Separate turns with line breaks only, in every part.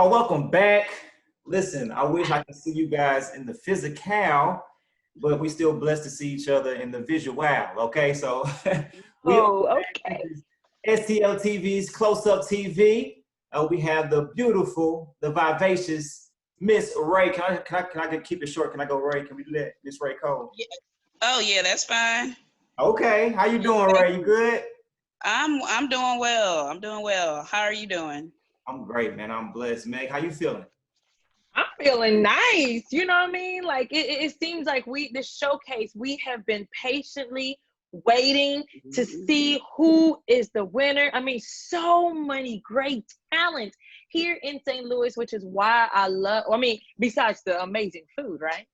Welcome back. Listen, I wish I could see you guys in the physical, but we still blessed to see each other in the visual. Okay, so we are
Oh,
back.
okay.
This is STL TV's Close Up TV. We have the beautiful, the vivacious Miss Raye. Can I keep it short? Can I go Raye? Can we do that, Miss Raye Cole?
Yeah. Oh yeah, that's fine.
Okay, how you doing, Raye? You good?
I'm doing well. I'm doing well. How are you doing?
I'm great, man. I'm blessed. Meg, how you feeling?
I'm feeling nice. You know what I mean? Like it seems like this showcase, we have been patiently waiting to see who is the winner. I mean, so many great talent here in St. Louis, which is why I love, I mean, besides the amazing food, right?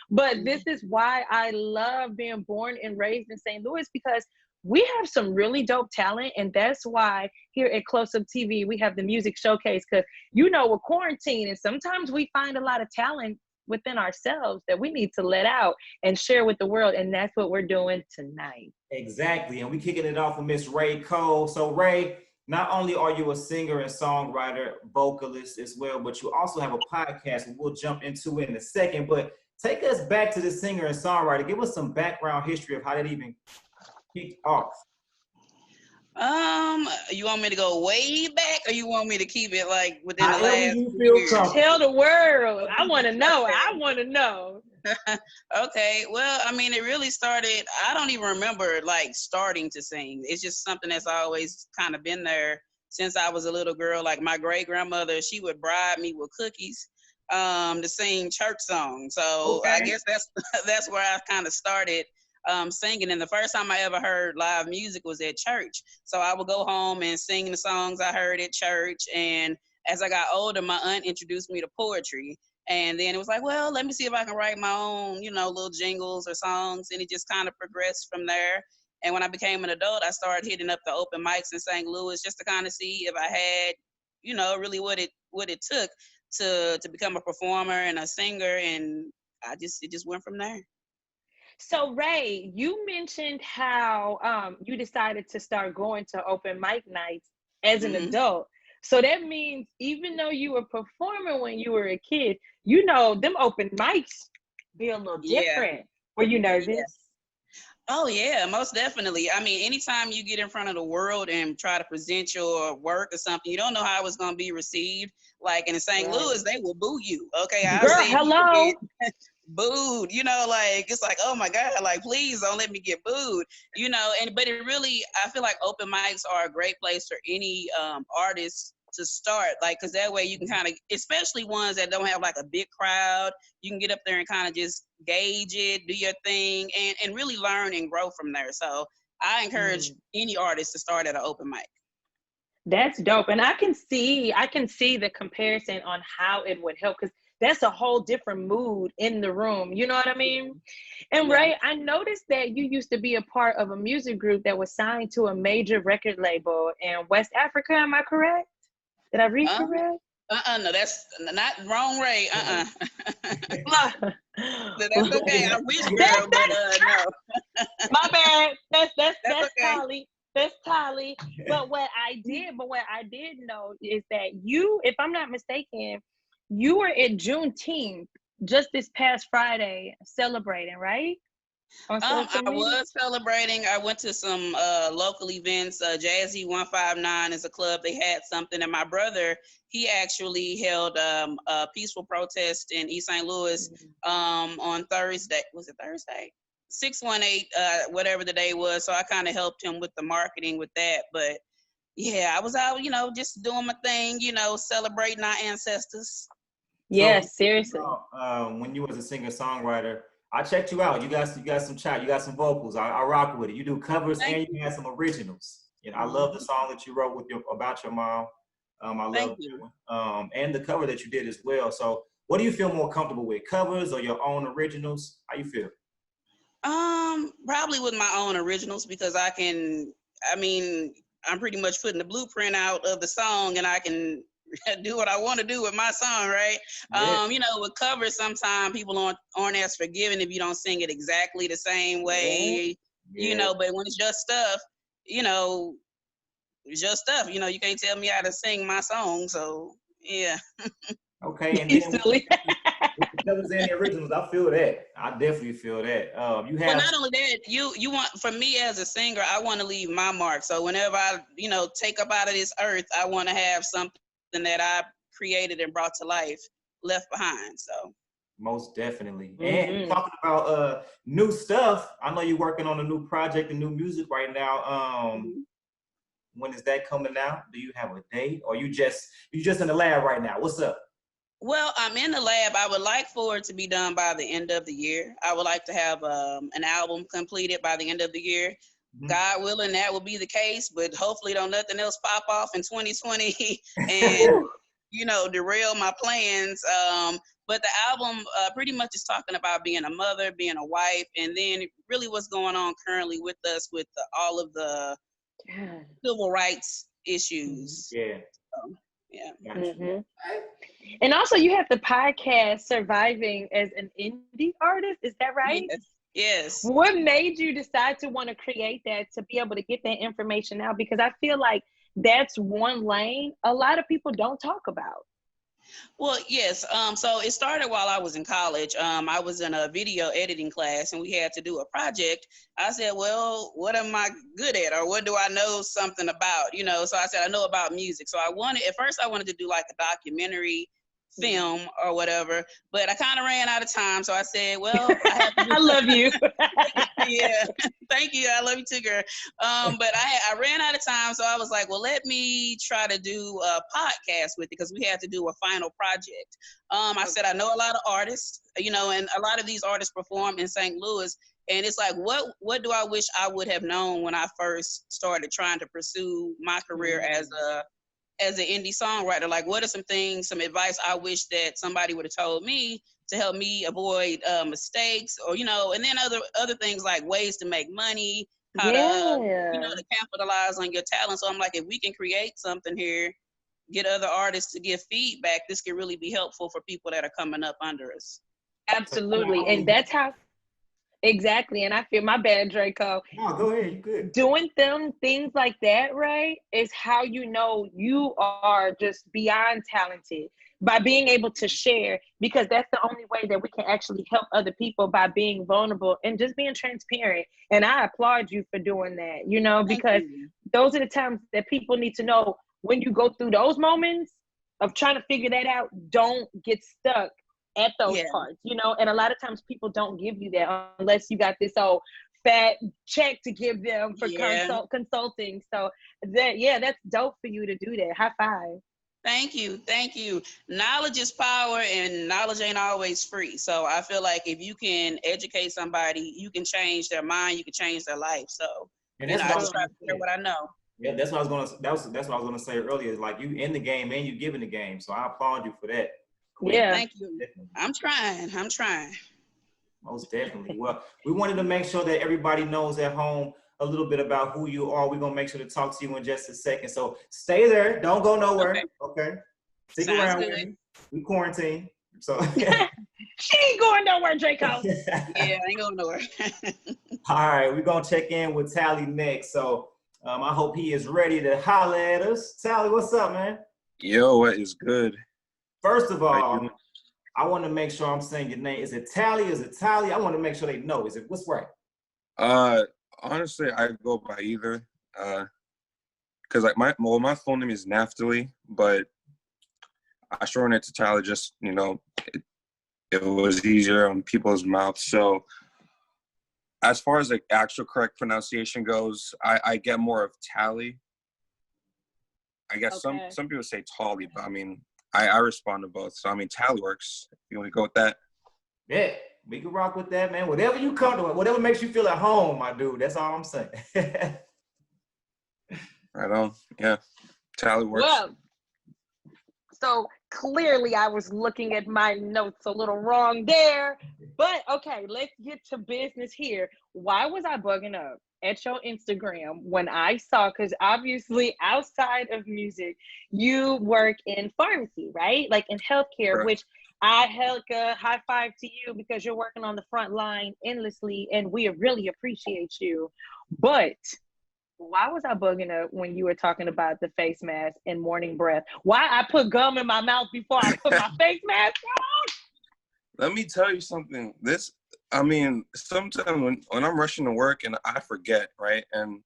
But this is why I love being born and raised in St. Louis, because we have some really dope talent. And that's why here at Close Up TV, we have the music showcase, because we're quarantined and sometimes we find a lot of talent within ourselves that we need to let out and share with the world. And that's what we're doing tonight.
Exactly. And we kicking it off with Miss Raye Cole. So Raye, not only are you a singer and songwriter, vocalist as well, but you also have a podcast, and we'll jump into it in a second. But take us back to the singer and songwriter. Give us some background history of how that even kicked off.
You want me to go way back, or you want me to keep it like within the
However
last
you feel
years?
comfortable.
Tell the world. I want to know. I want to know.
Okay, well, I mean, it really started, I don't even remember like starting to sing. It's just something that's always kind of been there since I was a little girl. Like my great grandmother, she would bribe me with cookies to sing church songs. So
Okay.
I guess that's where I kind of started singing. And the first time I ever heard live music was at church. So I would go home and sing the songs I heard at church. And as I got older, my aunt introduced me to poetry. And then it was like, well, let me see if I can write my own, little jingles or songs. And it just kind of progressed from there. And when I became an adult, I started hitting up the open mics in St. Louis just to kind of see if I had, really what it took to become a performer and a singer. And it just went from there.
So Raye, you mentioned how you decided to start going to open mic nights as an adult. So that means even though you were performing when you were a kid, them open mics be a little different. Were you nervous?
Yeah. Oh yeah, most definitely. I mean, anytime you get in front of the world and try to present your work or something, you don't know how it's gonna be received. Like in St. Louis, they will boo you. Okay, I've
Girl,
seen
hello.
people get booed. Like it's like, oh my God, like please don't let me get booed. But it really, I feel like open mics are a great place for any artist to start, like, because that way you can kind of, especially ones that don't have like a big crowd, you can get up there and kind of just gauge it, do your thing, and really learn and grow from there. So I encourage any artist to start at an open mic.
That's dope. And I can see the comparison on how it would help, because that's a whole different mood in the room. You know what I mean? And Raye, I noticed that you used to be a part of a music group that was signed to a major record label in West Africa. Am I correct? Did I read correct?
No, that's not wrong, Raye. That's okay. I wish, girl, but no.
My bad. That's
okay.
Tali. That's Tali. But what I did know is that you, if I'm not mistaken, you were at Juneteenth just this past Friday celebrating, right?
I was celebrating. I went to some local events. Jazzy 159 is a club. They had something, and my brother, he actually held a peaceful protest in East St. Louis on Thursday. Was it Thursday? 618, whatever the day was. So I kind of helped him with the marketing with that. But yeah, I was out, just doing my thing, celebrating our ancestors.
Yeah,
So,
seriously.
When you was a singer-songwriter, I checked you out. You got some chat. You got some vocals. I rock with it. You do covers and you have some originals. I love the song that you wrote about your mom. I love you. And the cover that you did as well. So, what do you feel more comfortable with, covers or your own originals? How you feel?
Probably with my own originals, because I'm pretty much putting the blueprint out of the song, and I can do what I want to do with my song, right?
Yeah.
With covers, sometimes people aren't as forgiving if you don't sing it exactly the same way, but when it's just stuff, it's just stuff, you can't tell me how to sing my song. So Yeah.
Okay, and
You
then
silly.
with the covers and the originals, I feel that. I definitely feel that. You
Well,
have
not only that, you want, for me as a singer, I want to leave my mark. So whenever I, take up out of this earth, I want to have something that I created and brought to life left behind. So
most definitely. And
Mhm.
talking about new stuff, I know you're working on a new project and new music right now.
mhm.
When is that coming out? Do you have a date, or you just in the lab right now? What's up?
Well, I'm in the lab. I would like for it to be done by the end of the year. I would like to have an album completed by the end of the year. God willing, that will be the case, but hopefully don't nothing else pop off in 2020 and,
Whew.
derail my plans. But the album pretty much is talking about being a mother, being a wife, and then really what's going on currently with us with all of the
God.
civil rights issues.
Yeah.
So, yeah.
Gotcha.
Mhm. And also, you have the podcast Surviving as an Indie Artist. Is that right?
Yes. Yes.
What made you decide to want to create that, to be able to get that information out? Because I feel like that's one lane a lot of people don't talk about.
Well, yes. So it started while I was in college. I was in a video editing class and we had to do a project. I said, well, what am I good at, or what do I know something about? So I said, I know about music. So at first I wanted to do like a documentary film or whatever, but I kind of ran out of time. So I said, well, I have to do
I love you.
yeah, thank you. I love you too, girl. But I ran out of time, so I was like, well, let me try to do a podcast with it, because we had to do a final project. I said I know a lot of artists, and a lot of these artists perform in St. Louis, and it's like, what do I wish I would have known when I first started trying to pursue my career as an indie songwriter? Like, what are some advice I wish that somebody would have told me to help me avoid mistakes, or and then other things like ways to make money, how to
Yeah.
to capitalize on your talent. So I'm like, if we can create something here, get other artists to give feedback, this could really be helpful for people that are coming up under us.
So you not
Absolutely. And
only
that's how, exactly. And I feel, my bad, Draco.
no, go ahead, you good.
Doing them things like that, right, is how you know you are just beyond talented, by being able to share, because that's the only way that we can actually help other people, by being vulnerable and just being transparent. And I applaud you for doing that,
Thank
because
you.
those are the times that people need to know, when you go through those moments of trying to figure that out, don't get stuck at those
Yeah.
parts, and a lot of times people don't give you that unless you got this old fat check to give them for
Yeah.
consulting. So that's dope for you to do that. High five.
Thank you. Thank you. Knowledge is power, and knowledge ain't always free. So I feel like if you can educate somebody, you can change their mind, you can change their life. So,
And that's what
I
I
just
was
try
gonna
to share
say.
what I know.
Yeah, that's what I was gonna. That's what I was gonna say earlier. Is like, you in the game and you giving the game. So I applaud you for that, Queen.
Yeah.
Thank you.
Definitely.
I'm trying. I'm trying.
Most definitely. Well, we wanted to make sure that everybody knows at home a little bit about who you are. We're gonna make sure to talk to you in just a second. So stay there. Don't go nowhere.
Okay.
Okay. Stick
Sounds
around
good.
with me. We quarantine. So
She ain't going nowhere, Draco.
Yeah, I ain't going nowhere.
all right, we're gonna check in with Tali next. So I hope he is ready to holler at us. Tali, what's up, man?
Yo, what is good?
First of
How you
all,
doing?
I want to make sure I'm saying your name. Is it Tali? Is it Tali? I want to make sure they know. Is it what's right?
Honestly, I go by either. Cause like my full name is Naftali, but I shorten it to Tyler. Just it was easier on people's mouths. So as far as the actual correct pronunciation goes, I get more of Tali. I guess
Okay.
some people say Tali, but I mean I respond to both. So I mean Tali works. If you want to go with that.
Yeah, we can rock with that, man. Whatever you comfortable with, whatever makes you feel at home, my dude. That's all I'm saying.
Right on. Yeah. Tali works.
Well, so clearly I was looking at my notes a little wrong there. But okay, let's get to business here. Why was I bugging up at your Instagram when I saw, because obviously outside of music, you work in pharmacy, right? Like in healthcare,
Correct.
which I held a high five to you, because you're working on the front line endlessly and we really appreciate you. But Why was I bugging up when you were talking about the face mask and morning breath? Why I put gum in my mouth before I put my face mask on?
Let me tell you something. Sometimes when I'm rushing to work and I forget, right? And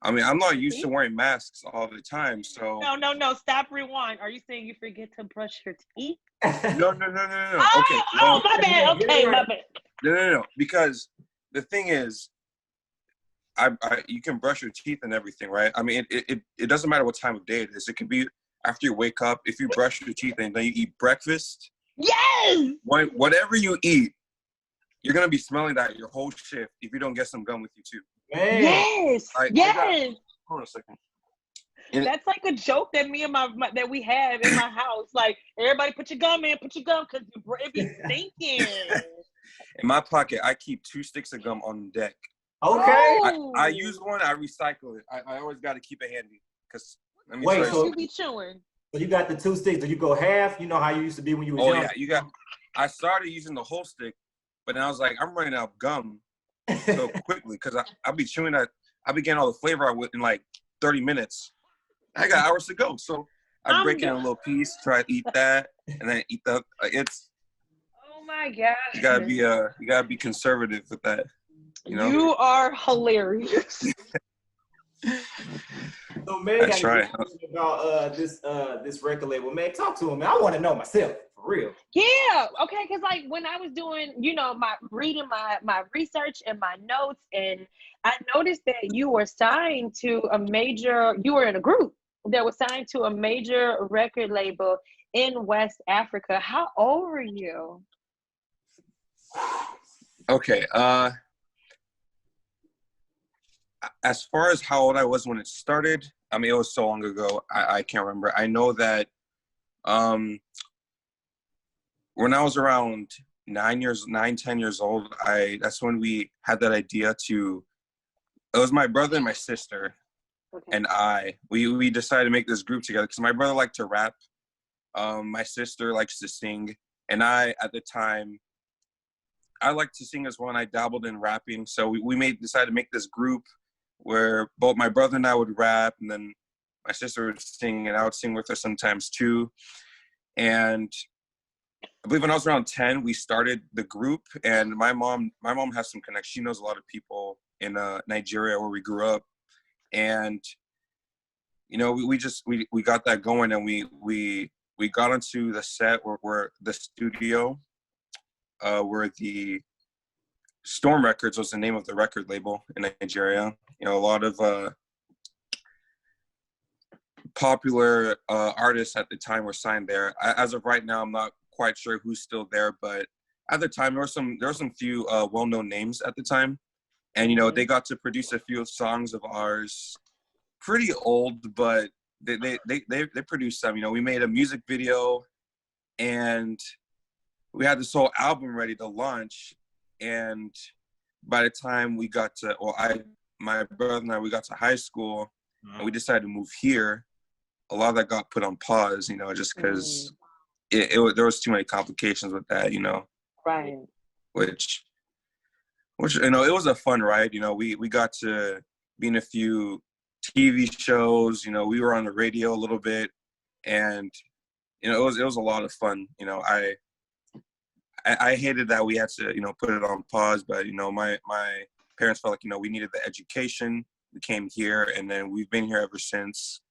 I'm not used to wearing masks all the time, so.
No. Stop, rewind. Are you saying you forget to brush your teeth?
No. Okay.
Oh, my bad. Okay, my bad.
No. Because the thing is, you can brush your teeth and everything, right? It doesn't matter what time of day it is. It could be after you wake up. If you brush your teeth and then you eat breakfast.
Yes.
Whatever you eat, you're gonna be smelling that your whole shift if you don't get some gum with you too.
Man.
Yes. Yes.
Hold on a second.
That's like a joke that me and my that we have in my house. Like, everybody put your gum in, because it be stinking.
In my pocket, I keep 2 sticks of gum on deck.
Okay.
I use one, I recycle it. I always got to keep it handy. Because let me
Wait,
tell you.
So you be chewing.
So you got the 2 sticks. Do you go half? You know how you used to be when you was young?
Oh yeah, I started using the whole stick, but then I was like, I'm running out of gum so quickly because I'll be chewing that. I'll be getting all the flavor out in like 30 minutes. I got hours to go, so I break in a little piece, try to eat that, and then eat the. It's.
Oh my gosh.
You gotta be conservative with that. You know.
You are hilarious.
So Meg,
That's right.
About this record label. Meg, talk to him, man. I want to know myself, for real.
Yeah, okay, because like when I was doing, my reading my research and my notes, and I noticed that you were signed to you were in a group that was signed to a major record label in West Africa. How old were you?
Okay. As far as how old I was when it started, it was so long ago, I can't remember. I know that when I was around 10 years old, that's when we had that idea to. It was my brother and my sister, and we decided to make this group together because my brother liked to rap, my sister likes to sing, and at the time, I liked to sing as well, and I dabbled in rapping. So we decided to make this group where both my brother and I would rap, and then my sister would sing, and I would sing with her sometimes too. And I believe when I was around 10, we started the group, and my mom has some connections. She knows a lot of people in Nigeria where we grew up, and we got that going, and we got onto the set where the studio, where the Storm Records was the name of the record label in Nigeria. A lot of popular artists at the time were signed there. As of right now, I'm not quite sure who's still there, but at the time there were some few well-known names at the time, and they got to produce a few songs of ours, pretty old, but they produced some. We made a music video, and we had this whole album ready to launch, and by the time we got to, my brother and I, we got to high school, and we decided to move here. A lot of that got put on pause, just because there was too many complications with that,
Right.
Which it was a fun ride. We got to be in a few TV shows. We were on the radio a little bit, and it was a lot of fun. I hated that we had to put it on pause, but my parents felt like we needed the education. We came here, and then we've been here ever since.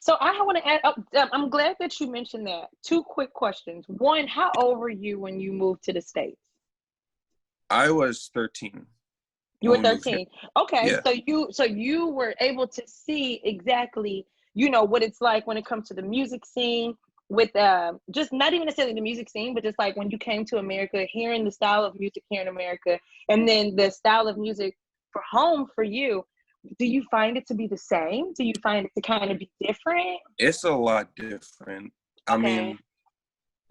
So I want to add. I'm glad that you mentioned that. 2 quick questions. One, how old were you when you moved to the States?
I was 13.
You were 13. Okay,
yeah.
So you were able to see exactly what it's like when it comes to the music scene, with just not even necessarily the music scene, but just like when you came to America, hearing the style of music here in America, and then the style of music for home for you. Do you find it to be the same? Do you find it to kind of be different?
It's a lot different.
Okay.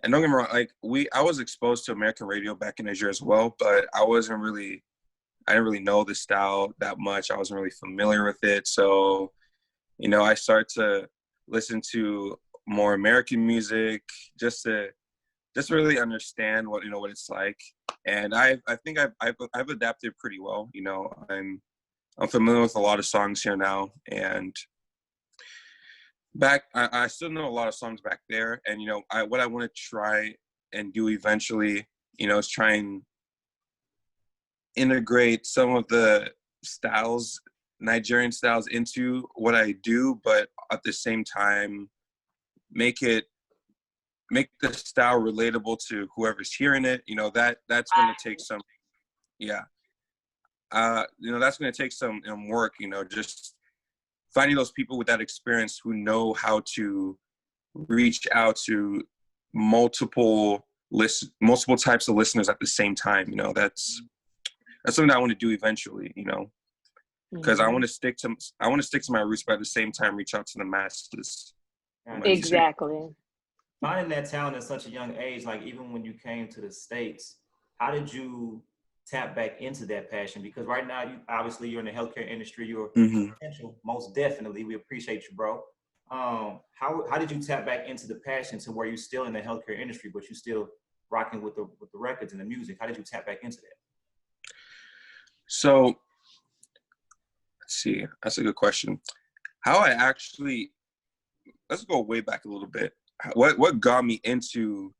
And don't get me wrong, I was exposed to American radio back in Nigeria as well, but I didn't really know the style that much. I wasn't really familiar with it. So, I started to listen to more American music just to really understand what what it's like. And I think I've adapted pretty well. I'm familiar with a lot of songs here now, and I still know a lot of songs back there. And what I want to try and do eventually, is try and integrate some of the styles, Nigerian styles, into what I do, but at the same time make the style relatable to whoever's hearing it. That's going to take some, that's going to take some work. Just finding those people with that experience who know how to reach out to multiple types of listeners at the same time. That's something I want to do eventually. Because I want to stick to my roots, but at the same time reach out to the masses.
Exactly.
Finding that talent at such a young age, like even when you came to the States, how did you tap back into that passion? Because right now, you're in the healthcare industry. You're essential, most definitely. We appreciate you, bro. How did you tap back into the passion to where you're still in the healthcare industry, but you're still rocking with the records and the music? How did you tap back into that?
So, let's see. That's a good question. Let's go way back a little bit. What got me into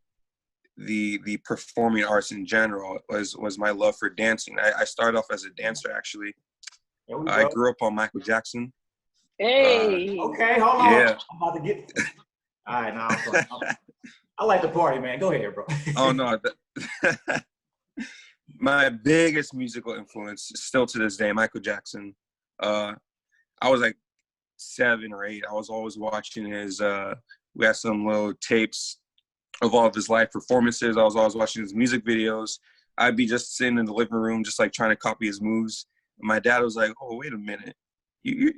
the performing arts in general was my love for dancing. I started off as a dancer, actually. I grew up on Michael Jackson.
Hey.
Okay, hold on.
Yeah.
I'm about to get. All right, now I like the party, man. Go ahead, bro.
Oh no. My biggest musical influence, still to this day, Michael Jackson. I was like 7 or 8. I was always watching his. We had some little tapes of all of his live performances. I was always watching his music videos. I'd be just sitting in the living room, just like trying to copy his moves. And my dad was like, "Oh, wait a minute, you're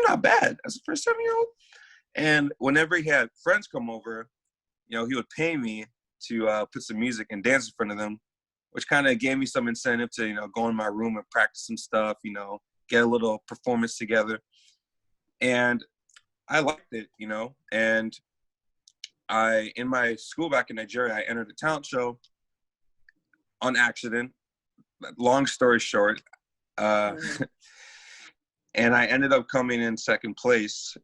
not bad as a first 7-year-old." And whenever he had friends come over, he would pay me to put some music and dance in front of them, which kind of gave me some incentive to go in my room and practice some stuff, get a little performance together. And I liked it, and in my school back in Nigeria, I entered a talent show on accident. Long story short, and I ended up coming in second place.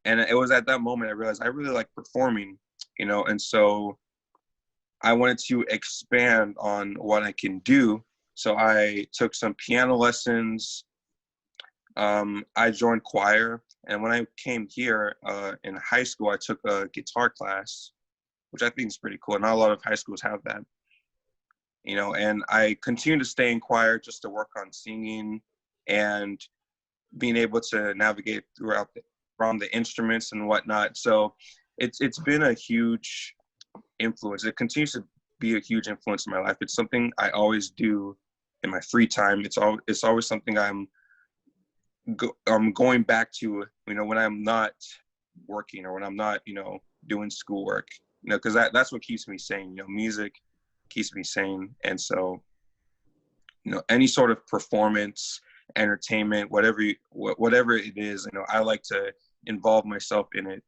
And it was at that moment I realized I really like performing, and so I wanted to expand on what I can do. So I took some piano lessons. I joined choir. And when I came here in high school, I took a guitar class, which I think is pretty cool. Not a lot of high schools have that, and I continued to stay in choir just to work on singing and being able to navigate around the instruments and whatnot. So it's been a huge influence. It continues to be a huge influence in my life. It's something I always do in my free time. It's always something I'm going back to, when I'm not working or when I'm not, doing schoolwork, because that's what keeps me sane. Music keeps me sane. And so, any sort of performance, entertainment, whatever it is, I like to involve myself in it.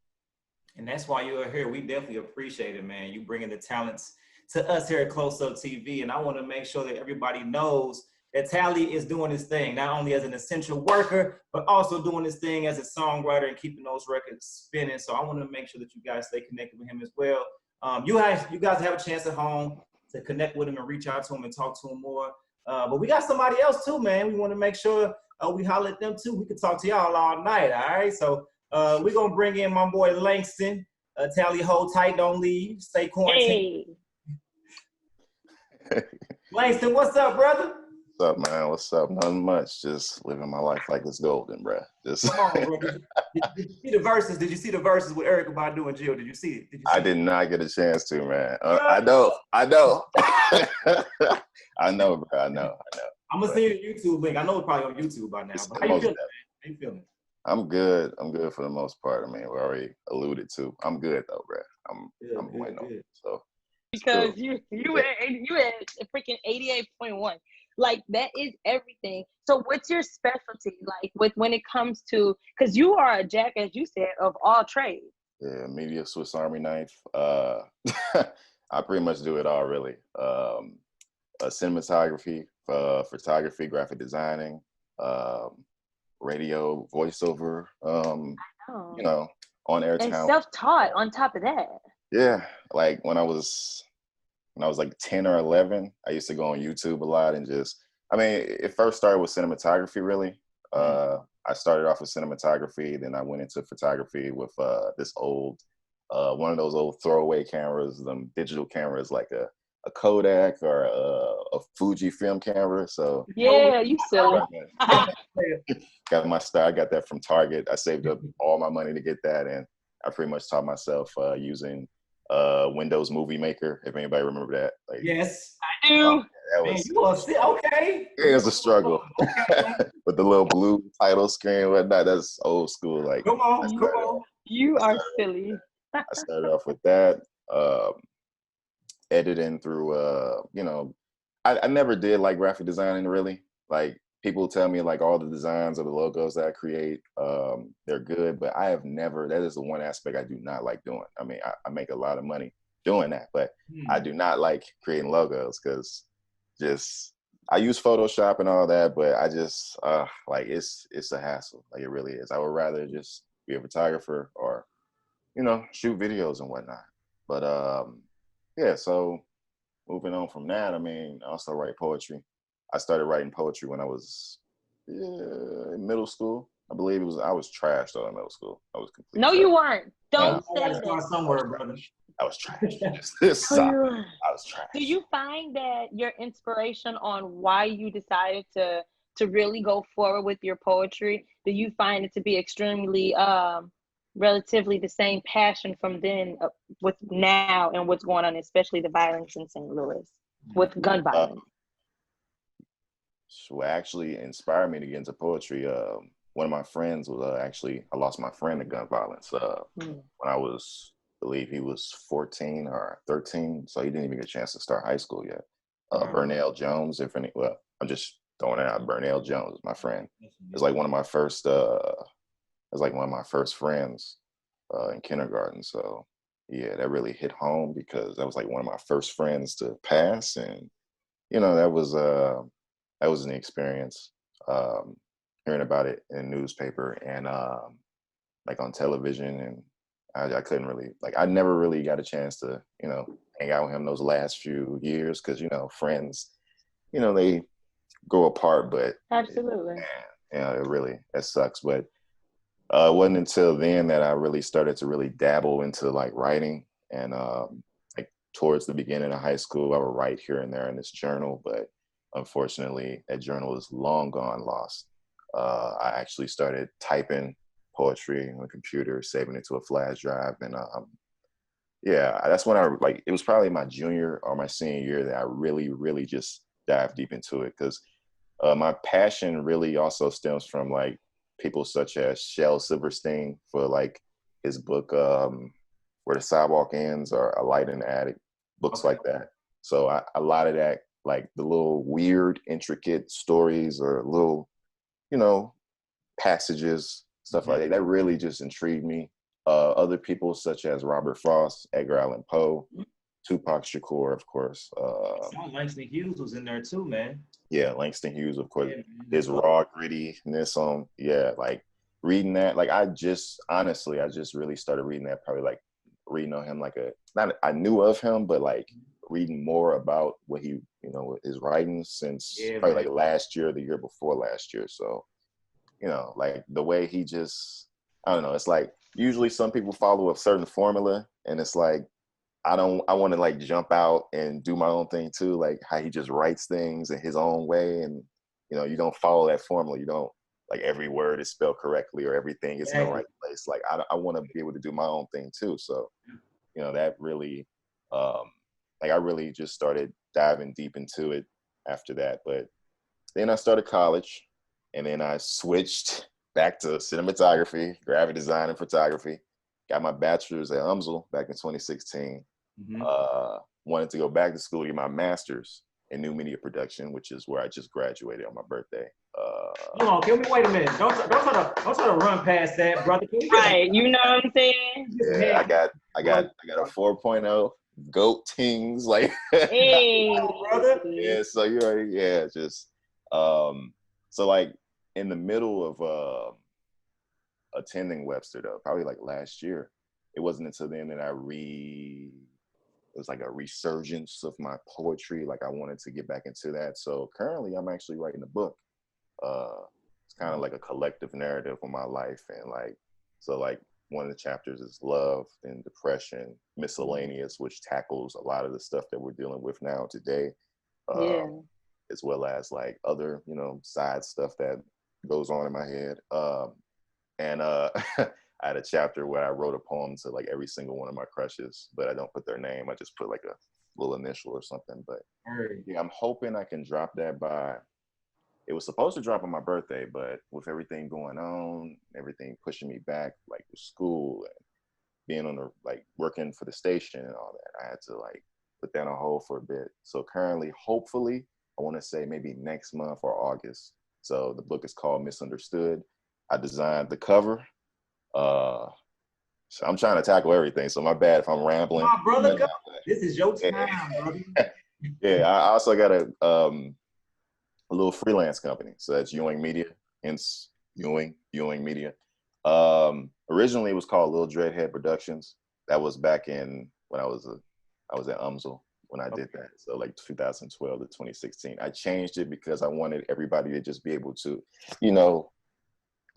And that's why you're here. We definitely appreciate it, man. You bringing the talents to us here at Close Up TV. And I want to make sure that everybody knows that Tali is doing his thing, not only as an essential worker, but also doing his thing as a songwriter and keeping those records spinning. So I want to make sure that you guys stay connected with him as well. You guys have a chance at home to connect with him and reach out to him and talk to him more. But we got somebody else too, man. We want to make sure we holler at them too. We could talk to y'all all night, all right? So we're going to bring in my boy Langston. Tali, hold tight, don't leave. Stay quarantined. Hey. Langston, what's up, brother?
What's up, man? What's up? Nothing much. Just living my life like it's golden, bro. Just
come on, bro. Did you see the verses? Did you see the verses with Erykah Badu and Jill? Did you see it?
I did not get a chance to, man. I know. I know, bro. I know.
I'm gonna send you the YouTube link. I know it's probably on YouTube by now. But how you feeling, man? How you feeling?
I'm good. I'm good for the most part. I mean, we already alluded to. I'm good though, bro. I'm waiting on it. So
because you had a freaking 88.1. Like that is everything. So what's your specialty like when it comes to, because you are a jack, as you said, of all trades.
Yeah, media Swiss Army knife. I pretty much do it all, really. Cinematography, photography, graphic designing, radio voiceover,
Oh.
you know, on air
And
talent.
self-taught on top of that.
Yeah, like when I was like 10 or 11, I used to go on YouTube a lot and just, I mean, it first started with cinematography, really. I started off with cinematography, then I went into photography with this old, one of those old throwaway cameras, them digital cameras, like a Kodak or a Fuji film camera. So
Yeah, you silly.
got my start. I got that from Target. I saved up all my money to get that, and I pretty much taught myself using Windows Movie Maker. If anybody remember that, like,
Yes,
I do.
that
man,
was
you are still okay.
it was a struggle with the little blue title screen and whatnot. That's old school. Like,
Come on.
You are silly.
I started off with that, editing through, you know, I never did like graphic designing really. Like, people tell me like all the designs of the logos that I create, they're good, but I have never, that is the one aspect I do not like doing. I mean, I make a lot of money doing that, but I do not like creating logos because just, I use Photoshop and all that, but I just, like, it's a hassle. Like, it really is. I would rather just be a photographer or, you know, shoot videos and whatnot. But yeah, so moving on from that, I mean, I also write poetry. I started writing poetry when I was in middle school. I believe it was, I was trash though in middle school. I was completely
No,
trash.
you weren't. Don't
You
say
gotta
that.
start somewhere, brother.
I was trash.
No, you weren't.
I was trash.
Do you find that your inspiration on why you decided to really go forward with your poetry, do you find it to be extremely relatively the same passion from then with now and what's going on, especially the violence in St. Louis with gun violence?
What actually inspired me to get into poetry, one of my friends was actually, I lost my friend to gun violence when I was, I believe he was 14 or 13, so he didn't even get a chance to start high school yet. Burnell Jones, if any, well, I'm just throwing it out. Burnell Jones, my friend, is like one of my first, friends in kindergarten. So yeah, that really hit home because that was like one of my first friends to pass, and you know, that was an experience. Hearing about it in the newspaper and like on television, and I couldn't really, like, I never really got a chance to, you know, hang out with him those last few years because, you know, friends, you know, they grow apart, but
Absolutely.
you know, it really, that sucks. But it wasn't until then that I really started to really dabble into like writing, and like towards the beginning of high school, I would write here and there in this journal, but unfortunately, that journal is long gone lost. I actually started typing poetry on a computer, saving it to a flash drive, and yeah, that's when I, like, it was probably my junior or my senior year that I really, really just dived deep into it, because my passion really also stems from like people such as Shel Silverstein for like his book Where the Sidewalk Ends or A Light in the Attic, books like that. So a lot of that, like the little weird, intricate stories or little, you know, passages, stuff like that, that really just intrigued me. Other people such as Robert Frost, Edgar Allan Poe, Tupac Shakur, of course.
Langston Hughes was in there too, man.
Yeah, Langston Hughes, of course. His raw grittiness on, yeah, like reading that, like I just really started reading that, probably like reading on him like I knew of him, but like reading more about what he, you know, his writings since probably like last year, the year before last year. So, you know, like the way he just, I don't know, it's like usually some people follow a certain formula, and it's like, I want to like jump out and do my own thing too, like how he just writes things in his own way. And, you know, you don't follow that formula. You don't, like, every word is spelled correctly or everything is in the right place. Like, I want to be able to do my own thing too. So, you know, that really, like, I really just started diving deep into it after that. But then I started college, and then I switched back to cinematography, graphic design, and photography. Got my bachelor's at UMSL back in 2016. Wanted to go back to school to get my master's in new media production, which is where I just graduated on my birthday.
Hold on, can we wait a minute? Don't try to run past that, brother.
Right, you know what I'm saying?
Yeah, I got a 4.0, goat tings, like.
Hey,
brother.
Yeah, so you already, yeah, just so like in the middle of attending Webster though, probably like last year. It wasn't until then that it was like a resurgence of my poetry. Like I wanted to get back into that. So currently I'm actually writing a book. It's kind of like a collective narrative of my life. And like, so like one of the chapters is love and depression, miscellaneous, which tackles a lot of the stuff that we're dealing with now today.
Yeah.
As well as like other, you know, side stuff that goes on in my head. I had a chapter where I wrote a poem to like every single one of my crushes, but I don't put their name. I just put like a little initial or something. But yeah, I'm hoping I can drop that by, it was supposed to drop on my birthday, but with everything going on, everything pushing me back, like with school and being on the, like working for the station and all that, I had to like put that on hold for a bit. So currently, hopefully, I want to say maybe next month or August. So the book is called Misunderstood. I designed the cover. So I'm trying to tackle everything. So my bad if I'm rambling.
Come on, brother, go. This is your time, brother.
Yeah, I also got a little freelance company. So that's Ewing Media, hence Ewing Media. Originally it was called Lil Dreadhead Productions. That was back in when I was at UMSL when I did that. So like 2012 to 2016. I changed it because I wanted everybody to just be able to, you know,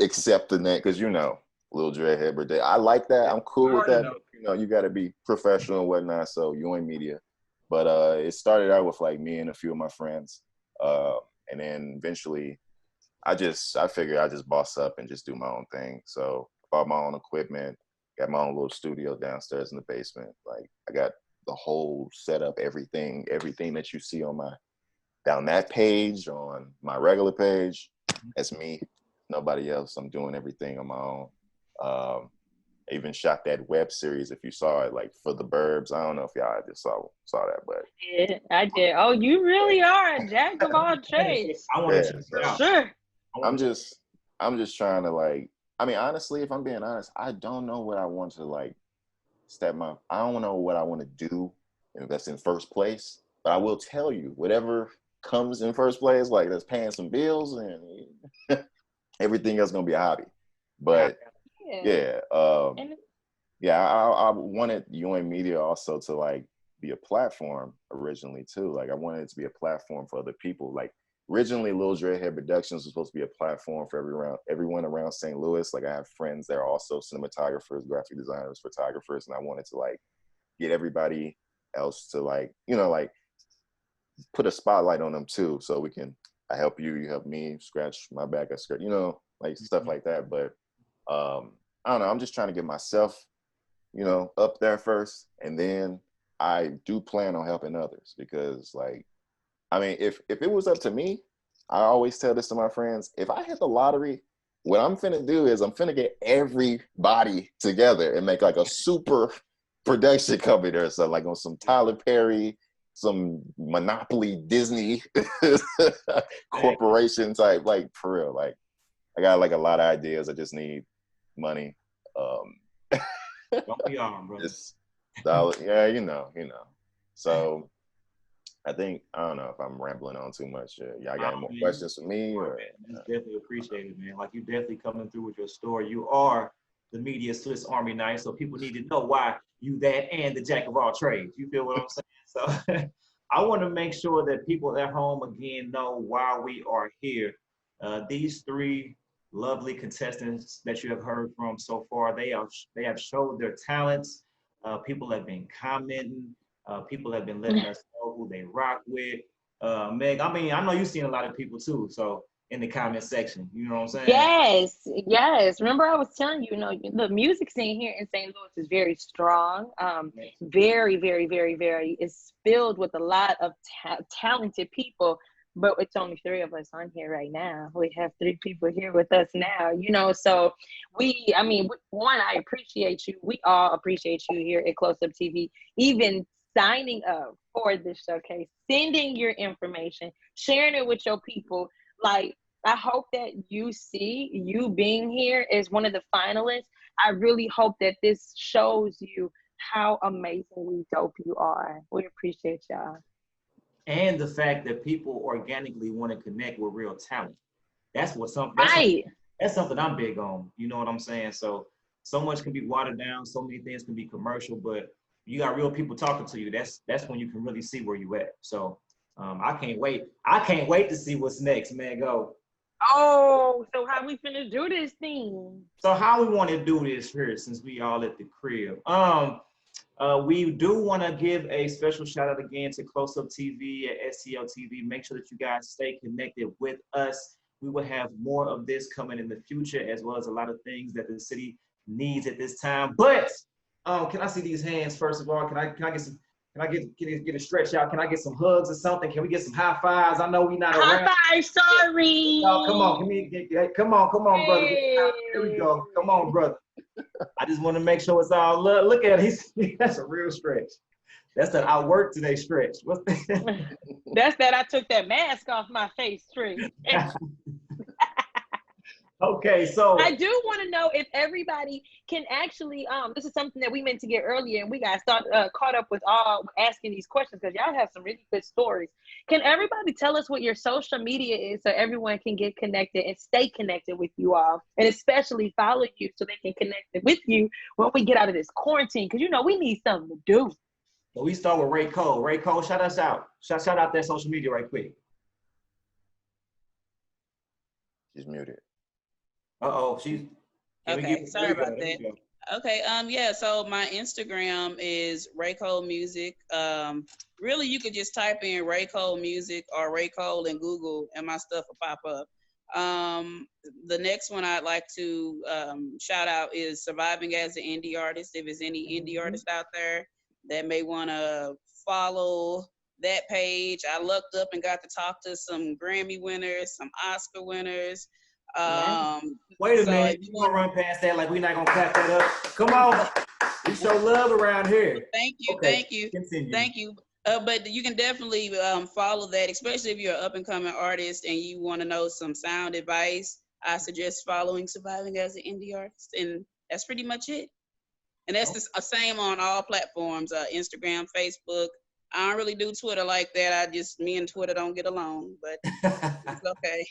accept the name, because you know, Lil Dreadhead Birthday. I like that. I'm cool with that. You know, you got to be professional and whatnot. So Ewing Media. But it started out with like me and a few of my friends. And then eventually I figured I just boss up and just do my own thing. So I bought my own equipment, got my own little studio downstairs in the basement. Like I got the whole setup, everything that you see on down that page, on my regular page, that's me, nobody else. I'm doing everything on my own. I even shot that web series, if you saw it, like for the Burbs. I don't know if y'all just saw that, but
Yeah, I did. Oh, you really are a jack of all trades.
I want to check it out.
Sure.
I'm just trying to like, I mean, honestly, if I'm being honest, I don't know what I want to like I don't know what I want to do if that's in first place, but I will tell you, whatever comes in first place, like that's paying some bills and everything else gonna be a hobby. But yeah, I wanted Ewing Media also to like be a platform originally too. Like I wanted it to be a platform for other people. Like originally, Lil Dreadhead Productions was supposed to be a platform for everyone around St. Louis. Like I have friends that are also cinematographers, graphic designers, photographers, and I wanted to like get everybody else to like, you know, like put a spotlight on them too. So we can, I help you, you help me, scratch my back, I scratch, you know, like stuff like that. But I don't know, I'm just trying to get myself, you know, up there first. And then I do plan on helping others because like, I mean, if it was up to me, I always tell this to my friends, if I hit the lottery, what I'm finna do is I'm finna get everybody together and make like a super production company or something, like on some Tyler Perry, some Monopoly Disney corporation type, like for real. Like I got like a lot of ideas. I just need money.
Don't be on, bro.
Yeah, you know. So I think, I don't know if I'm rambling on too much. Y'all got any more questions for me? Or?
It's definitely appreciated, man. Like you definitely coming through with your story. You are the media Swiss Army knife, so people need to know why you that and the jack of all trades. You feel what I'm saying? So I want to make sure that people at home again know why we are here. These three lovely contestants that you have heard from so far, they have showed their talents. People have been commenting. People have been letting us know who they rock with. Meg, I mean, I know you've seen a lot of people too, so in the comment section, you know what I'm saying?
Yes. Remember I was telling you, you know, the music scene here in St. Louis is very strong. Very, very, very, very. It's filled with a lot of talented people, but it's only three of us on here right now. We have three people here with us now, you know, so I appreciate you. We all appreciate you here at Close Up TV, even signing up for this showcase, sending your information, sharing it with your people. Like, I hope that you see you being here as one of the finalists. I really hope that this shows you how amazingly dope you are. We appreciate y'all.
And the fact that people organically want to connect with real talent. That's what
Right.
that's something I'm big on. You know what I'm saying? So much can be watered down, so many things can be commercial, but you got real people talking to you. That's when you can really see where you at. So I can't wait. I can't wait to see what's next, man. Go.
Oh, so how we finna do this thing?
So how we want to do this here, since we all at the crib? We do want to give a special shout out again to Close Up TV at STL TV. Make sure that you guys stay connected with us. We will have more of this coming in the future, as well as a lot of things that the city needs at this time. But can I see these hands first of all? Can I get some? Can I get a stretch out? Can I get some hugs or something? Can we get some high fives? I know we not around.
High five, sorry.
No, come on, come on, brother.
Hey.
Here we go. Come on, brother. I just want to make sure it's all love. Look at it. That's a real stretch. That's that I work today stretch. What's that?
That's that I took that mask off my face stretch.
Okay, so
I do want to know if everybody can actually, this is something that we meant to get earlier, and we got caught up with all asking these questions because y'all have some really good stories. Can everybody tell us what your social media is so everyone can get connected and stay connected with you all, and especially follow you so they can connect with you when we get out of this quarantine? Because, you know, we need something to do.
So we start with Raye Cole. Raye Cole, shout us out. Shout out that social media right quick.
She's muted.
Uh-oh, she's...
Okay, sorry about that. Okay, yeah, so my Instagram is rayecolemusic. Really, you could just type in rayecolemusic or Raye Cole in Google and my stuff will pop up. The next one I'd like to shout out is Surviving as an Indie Artist. If there's any indie artists out there that may want to follow that page. I looked up and got to talk to some Grammy winners, some Oscar winners.
Wait a minute, you gonna run past that like we're not gonna clap that up? Come on, we show love around here.
Thank you,
okay,
thank you,
continue.
Thank you. But you can definitely follow that, especially if you're an up and coming artist and you want to know some sound advice. I suggest following Surviving as an Indie Artist, and that's pretty much it. And that's the same on all platforms, Instagram, Facebook. I don't really do Twitter like that. Me and Twitter don't get along, but it's okay.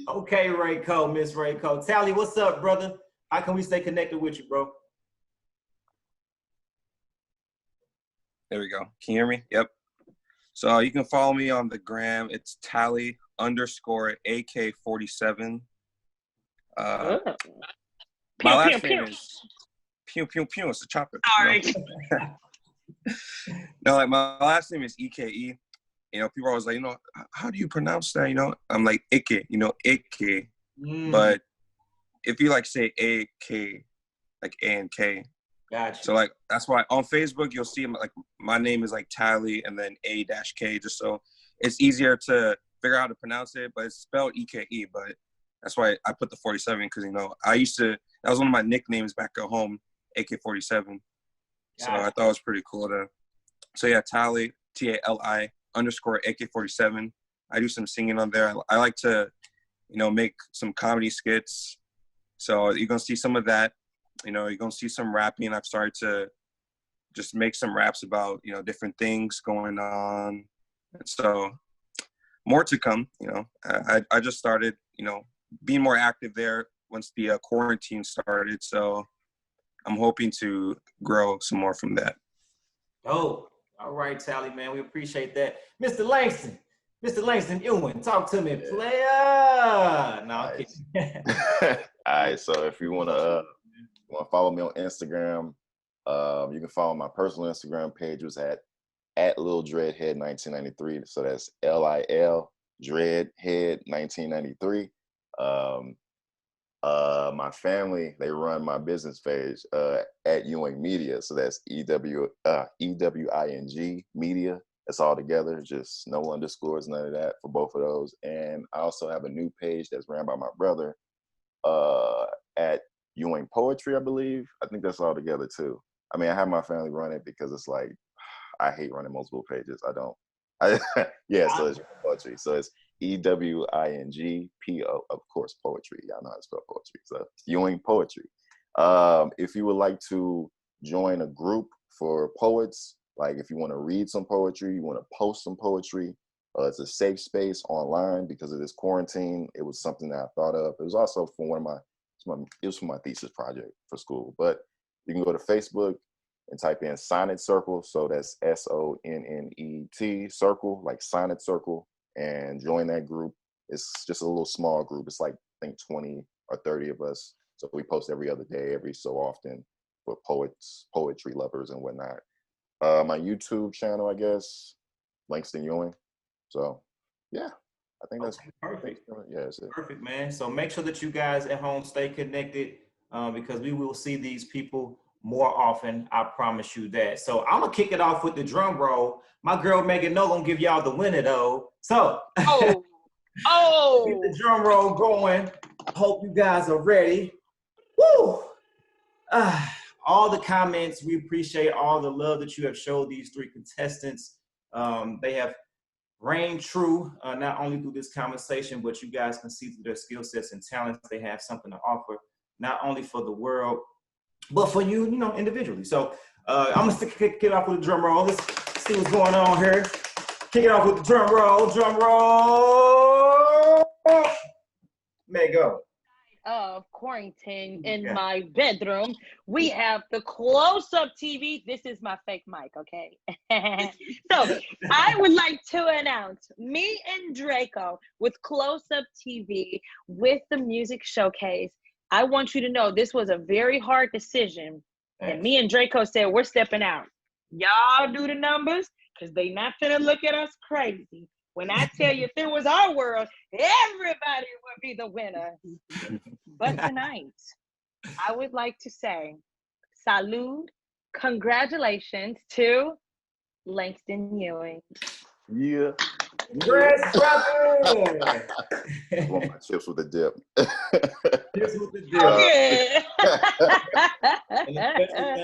Okay, Raye Cole, Miss Raye Cole. Tali, what's up, brother? How can we stay connected with you, bro?
There we go. Can you hear me? Yep. So you can follow me on the gram. It's Tali _ AK47. My last name is Pew Pew Pew. It's a chopper.
Sorry.
No, like my last name is EKE. You know, people are always like, you know, how do you pronounce that? You know, I'm like Ike, you know, Ike. But if you like say AK, like A and K.
Gotcha.
So like that's why on Facebook you'll see like my name is like Tali and then A-K, just so it's easier to figure out how to pronounce it, but it's spelled EKE. But that's why I put the 47 because, you know, that was one of my nicknames back at home, AK-47. So I thought it was pretty cool so yeah, Tali, TALI _ AK-47. I do some singing on there. I like to, you know, make some comedy skits. So you're going to see some of that. You know, you're going to see some rapping. I've started to just make some raps about, you know, different things going on. And so more to come, you know. I just started, you know, being more active there once the quarantine started. So I'm hoping to grow some more from that.
Oh, all right, Tali, man. We appreciate that. Mr. Langston. Mr. Langston Ewan, talk to me, player. No,
nice. All right, so if you want to follow me on Instagram, you can follow my personal Instagram page, was at Lil Dreadhead 1993. So that's LIL Dreadhead 1993. My family, they run my business page at Ewing Media. So that's EWING Media. It's all together, just no underscores, none of that for both of those. And I also have a new page that's ran by my brother at Ewing Poetry, I believe. I think that's all together too. I mean, I have my family run it because it's like, I hate running multiple pages. Yeah, so it's poetry. So it's EWINGPO, of course, poetry. Y'all know how to spell poetry. So Ewing Poetry. If you would like to join a group for poets, like if you want to read some poetry, you want to post some poetry, It's a safe space online because of this quarantine. It was something that I thought of. It was also for it was for my thesis project for school. But you can go to Facebook and type in Sonnet Circle. So that's SONNET Circle, like Sonnet Circle, and join that group. It's just a little small group. It's like, I think 20 or 30 of us. So we post every other day, every so often, for poets, poetry lovers and whatnot. My YouTube channel, I guess, Langston Ewing. So yeah, I think that's
perfect.
Yeah, that's it.
Perfect, man. So make sure that you guys at home stay connected because we will see these people more often. I promise you that. So I'm gonna kick it off with the drum roll. My girl Meghan O gonna give y'all the winner though. So
Oh,
get the drum roll going. Hope you guys are ready. Woo! All the comments, we appreciate all the love that you have showed these three contestants. They have reigned true, not only through this conversation, but you guys can see through their skill sets and talents, they have something to offer, not only for the world, but for you, individually. So I'm gonna kick it off with a drum roll. Let's see what's going on here. Kick it off with the drum roll. Drum roll. May go.
Of quarantine in my bedroom, we have the close-up TV. This is my fake mic, okay? So I would like to announce me and Dre'Co with close-up TV with the music showcase. I want you to know this was a very hard decision. And me and Dre'Co said, we're stepping out. Y'all do the numbers because they not finna look at us crazy. When I tell you, if it was our world, everybody would be the winner. But tonight, I would like to say, salud, congratulations to Langston Ewing.
Yeah.
Congrats, brother!
I want my chips with a dip.
Chips with the dip.
Okay.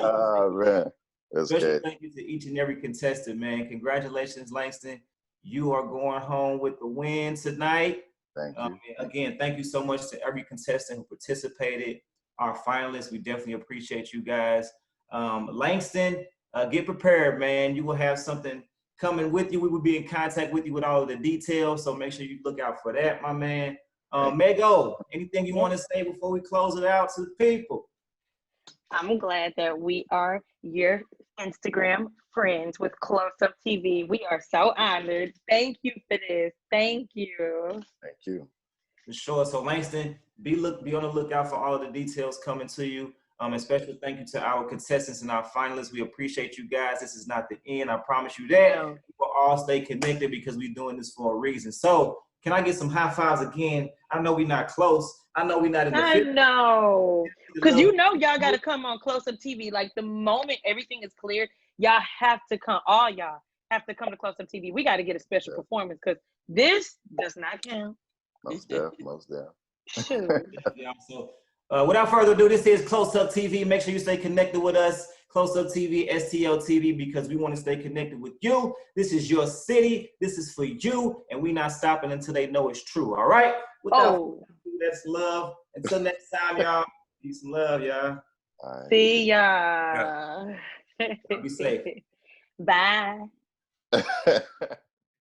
Oh, man. That's
Special
good.
thank you to each and every contestant, man. Congratulations, Langston. You are going home with the win tonight.
Thank you.
Again, thank you so much to every contestant who participated. Our finalists, we definitely appreciate you guys. Langston, get prepared, man. You will have something coming with you. We will be in contact with you with all of the details, so make sure you look out for that, my man. Meghan O, anything you want to say before we close it out to the people?
I'm glad that we are your Instagram friends with Close Up TV. We are so honored. Thank you for this. Thank you.
Thank you.
For sure. So Langston, be on the lookout for all of the details coming to you. A special thank you to our contestants and our finalists. We appreciate you guys. This is not the end. I promise you that.
No.
We'll all stay connected because we're doing this for a reason. So can I get some high fives again? I know we're not close. I know we're not in the
I know. Because y'all got to come on Close Up TV. Like the moment everything is cleared, y'all have to come. All y'all have to come to Close Up TV. We got to get a special performance because this does not count.
Most deaf.
Shoot.
Yeah, so without further ado, this is Close Up TV. Make sure you stay connected with us. Close Up TV, STL TV, because we want to stay connected with you. This is your city. This is for you. And we're not stopping until they know it's true. All right? That's love. Until next time, y'all. Peace and love, y'all.
Right.
See ya.
Be safe.
Bye.